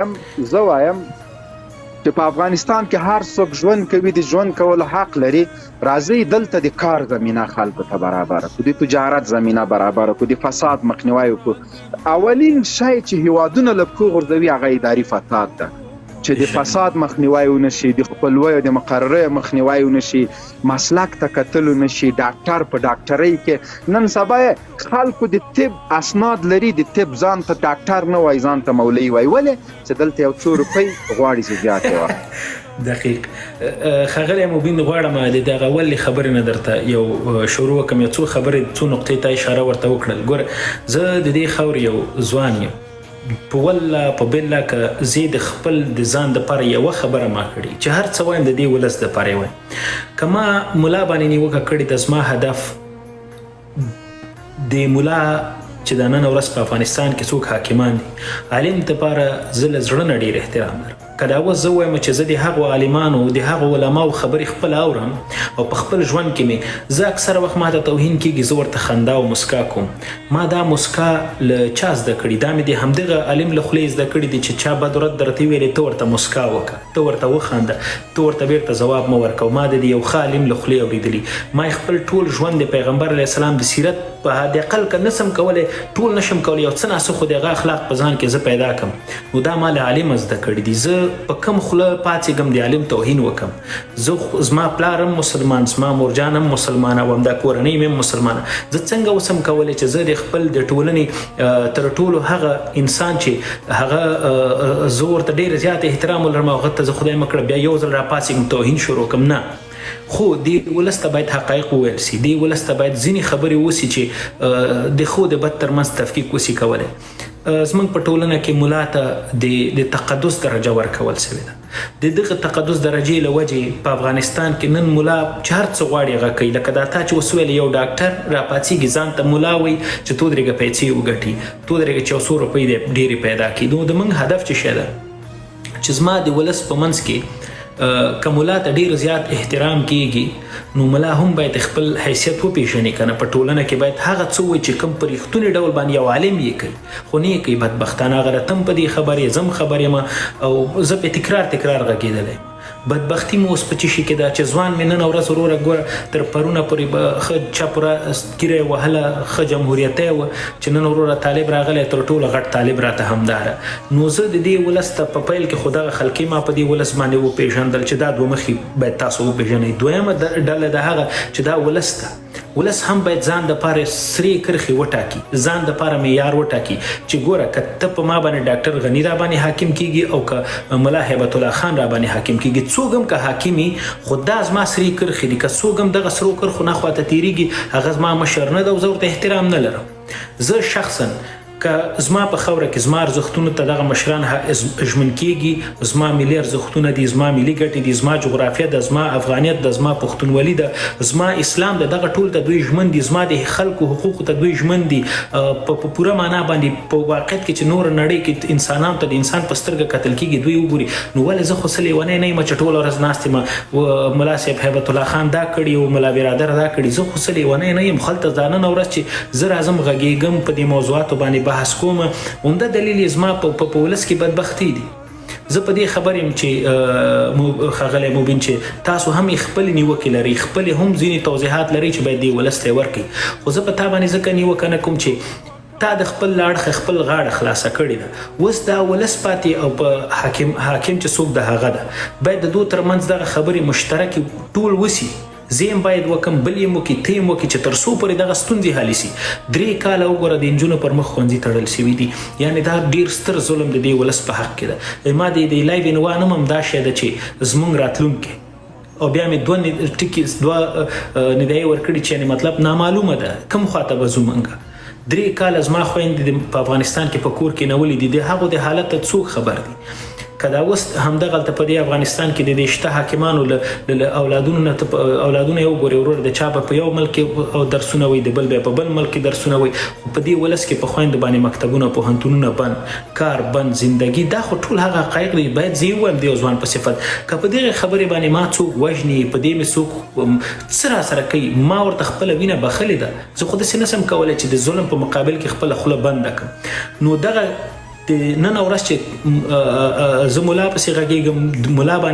زه وایم چې په افغانستان کې هر څوک ژوند کوي، د ژوند کولو حق لري. راځئ دلته د کار زمینه خلکو ته برابره کړو، د تجارت زمینه برابره کړو، د فساد مخنیوی وکړو. اولین شی چې هیوادونه له پښو غورځوي هغه اداري فساد ده، چې د فساد مخنیوی ونشي، د خپلویو د مقرریو مخنیوی ونشي، مسلک ته کتل ونشي، ډاکټر په ډاکټرۍ کې نن سبا خلکو د طب اسناد لري، د طب ځان ته ډاکټر نه وایي، ځان ته مولوي وایي. ولې؟ چې دلته یو څو روپۍ غواړي چې زیاتې واخلي. دقیق. ښاغلی مبین، غواړم د دغه اولې خبرې نه درته یو شروع وکړم، یو څو خبرې څو نقطې ته اشاره ورته وکړل. ګوره زه د دې خاورې یو ځوان یم، په والله په بالله که زه د خپل د ځان دپاره یوه خبره ما کړې چې هر څه وایم د دې ولس دپاره یې وایم. که ما ملا باندې نیوکه کړې ده، زما هدف د ملا چې د نن ورځ په افغانستان کې څوک حاکمان دي، عالم دپاره زه له زړه نه ډېر احترام لرم. که دا اوس زه وایم چې زه د هغو عالمانو د هغو علماو خبرې خپله اورم او په خپل ژوند کې مې زه اکثره وخت ماته توهین کېږي، زه ورته خندا او مسکا کوم. ما دا مسکا له چا زده کړي؟ دا مې د همدغه عالم له خولې زده کړي دي چې چا بد ورځ درته ویلې ته ورته مسکا وکړه، ته ورته وخانده، ته ورته بیرته ځواب مه ورکوه. ما د یو ښه عالم له خولې اورېدلي. ما خپل ټول ژوند د پیغمبر علیه السلام د سیرت په حد اقل که نسم کولی، ټول نشم کولی، یو څه ناڅه خو د هغه اخلاق په ځان کې زه پیدا کړم، نو دا ما له عالمه زده کړي دي. زه په کم خوله پاڅېږم د عالم توهین وکړم؟ زما پلار هم مسلمان، زما مورجان هم مسلمانه وم، دا کورنۍ مې هم مسلمانه. زه څنګه اوسم کولی چې زه د خپل د ټولنې تر ټولو هغه انسان چې هغه زه ورته ډېر زیات احترام ولرم، هغه ته زه خدای مه کړه بیا یو ځل راپاڅېږم توهین شروع کړم؟ نه. خو دې ولس ته باید حقایق وویل سي، دې ولس ته باید ځینې خبرې وسي چې د ښو د بد ترمنځ تفکیک وسي کولی. زموږ په ټولنه کې ملا ته د تقدس درجه ورکول سوې ده. د دغه تقدس درجې له وجې په افغانستان کې نن ملا چې هر څه غواړي هغه کوي. لکه دا تا چې اوس ویل یو ډاکټر راپاڅېږي ځان ته ملا وایي چې تو درېږه پیسې وګټي، تو درېږه چې یو څو روپۍ ډېرې پیدا کړي. نو د موږ هدف چې شی ده چې زما د ولس په منځ کې که ملا ته ډېر زیات احترام کېږي، نو ملا هم باید خپل حیثیت وپېژني که نه. په ټولنه کې باید هغه څه وایي چې کوم په رښتوني ډول باندې یو عالم یې کوي، خو نه یې کوي بدبختانه. هغه تم په دې خبر یم، زم خبر یم او زه پې تکرار غږېدلی. بدبختي مو اوس په څه شي کې ده چې ځوان مې نن ورځ وروره ګوره تر پرونه پورې به ښه چا پوره ګیره یې وهله، ښه جمهوریتۍ وه، چې نن وروره طالب راغلی تر ټولو غټ طالب راته همداره. نو زه د دې ولس ته په پیل کې خو دغه خلقي ما په دې ولس باندې وپېژندل چې دا دوه مخي باید تاسو وپېژنئ. دویمه ډله د هغه چې دا ولس ته ولس هم باید ځان دپاره سرې کرښې وټاکي، ځان دپاره معیار وټاکي چې ګوره که ته په ما باندې ډاکټر غني را باندې حاکم کېږي او که ملا هیبت الله خان را باندې حاکم کېږي، څوک هم که حاکمي، خو دا زما سرې کرښې دي. که څوک هم دغه سرو کرښو نه خواته تېرېږي هغه زما مشر نه ده او زه ورته احترام نه لرم. زه شخصا که زما په خاوره کې زما ارزښتونو ته دغه مشران ژمن کېږي، زما ملي ارزښتونه دي، زما ملي ګټې دي، زما جغرافیه ده، زما افغانیت ده، زما پښتونولي ده، زما اسلام ده، دغه ټول ته دوی ژمن دي، زما د خلکو حقوقو ته دوی ژمن دي په پوره معنا باندې. په واقعیت کې چې نور نړۍ کې انسانانو ته د انسان په سترګه کتل کېږي دوی وګوري. نو ولې زه خو څه لیونی نه یم چې ټوله ورځ ناست یم ملا صاحب هیبت الله خان دا کړي او ملا برادر دا کړي؟ زه خو څه لیونی نه یم. هلته دا نن ورځ چې زه راځم غږېږم په دې موضوعاتو باندې بحث کوم، عمده دلیل یې زما په ولس کې بدبختي دي. زه په دې خبر یم چې ښاغلی مبین چې تاسو هم خپلې نیوکې لرئ، خپلې هم ځینې توضیحات لرئ چې باید دې ولس ته یې ورکړئ. خو زه په تا باندې ځکه نیوکه نه کوم چې تا د خپل اړخه خپل غاړه خلاصه کړې ده. اوس دا ولس پاتې او په حاکم چې څوک د هغه ده باید د دوی ترمنځ دغه خبرې مشترکې ټول وسي. زه هم باید وکم، بل یې وکړي، ته یې وکړي چې تر څو پورې دغه ستونزې حل شي. 3 کاله وګوره د نجونو پر مخ ښوونځي تړل شوي دي، یعنې دا ډېر ستر ظلم د دې ولس په حق کې ده. ما د لایو عنوان هم همدا شی ده چې زموږ راتلونکی، او بیا مې دوه ندایې ورکړي چې یعنې مطلب نامعلومه ده کوم خواته به ځو موږ. 3 کاله زما خویندې په افغانستان کې په کور کې نه ولیدي، د هغو د حالت ته څوک خبر دي؟ که دا اوس همدغلته په دې افغانستان کې د دې شته حاکمانو له اولادونه یو ګورې وروره د چا به په یو ملک کې درسونه وي، د بل به په بل ملک کې درسونه وي، خو په دې ولس کې په خویندو باندې مکتبونه، پوهنتونونه بند، کار بند، زندگی، دا خو ټول هغه حقایق دي. باید زه یې ووایم د یو ځوان په صفت که په دغې خبرې باندې ما څوک وژني، په دې مې څوک څه راسره کوي، ما ورته خپله وینه بخلې ده. زه خو داسې نشم کولی چې د ظلم په مقابل کې خپله خوله بنده کړم. نو دغه د نن ورځ چې زه ملا پسې غږېږم، ملا باندې